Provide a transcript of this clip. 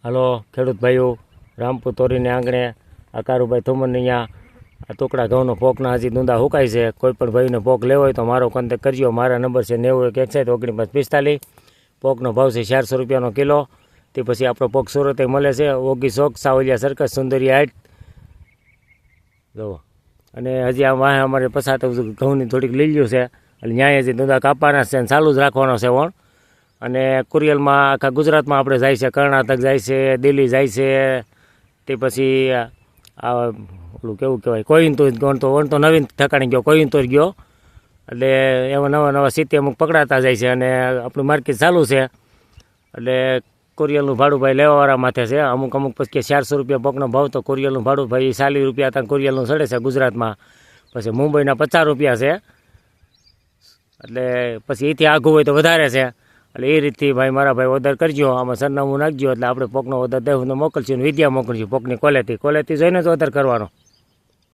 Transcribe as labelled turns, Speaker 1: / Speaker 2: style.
Speaker 1: હાલો ખેડૂત ભાઈઓ, રામપુર તોરીને આંગણે આ કારુભાઈ થોમણની અહીંયા આ ટુકડા ઘઉંનો પોકના હજી દૂંદા હુકાય છે. કોઈ પણ ભાઈને પોક લેવો હોય તો મારો કોન્ટેક કરજો. મારા નંબર છે 9161 પોકનો ભાવ છે 400 રૂપિયાનો કિલો. તે પછી આપણો પોક સુરતે મળે છે, ઓગી ચોક, સાવલિયા સર્કસ, સુંદરી હાટ જુઓ. અને હજી આ વાહે અમારે પસાર ઘઉંની થોડીક લીલ્યું છે એટલે ન્યાય હજી દૂંદા કાપવાના છે અને ચાલુ જ રાખવાનો છે વણ. અને કુરિયરમાં આખા ગુજરાતમાં આપણે જાય છે, કર્ણાટક જાય છે, દિલ્હી જાય છે, તે પછી આ ઓલું કેવું કહેવાય કોઈન્તુર વણ તો નવીન ઠેકાણે ગયો, કોઈન્તુર ગયો. એટલે એવા નવા નવા સિટી અમુક પકડાતા જાય છે અને આપણું માર્કેટ ચાલુ છે. એટલે કુરિયરનું ભાડું ભાઈ લેવાવાળા માથે છે. અમુક પછી 400 રૂપિયા પોકનો ભાવ તો કુરિયરનું ભાડું ભાઈ 40 રૂપિયા ત્યાં કુરિયરનું ચડે છે ગુજરાતમાં. પછી મુંબઈના 50 રૂપિયા છે. એટલે પછી એથી આઘું હોય તો વધારે છે. એટલે એ રીતથી ભાઈ મારા ભાઈ ઓર્ડર કરજો, આમાં સરનામું નાખજો એટલે આપણે પોકનો ઓર્ડર દેવું મોકલશું, વિદ્યા મોકલશું. પોકની ક્વોલિટી જોઈને જ ઓર્ડર કરવાનો.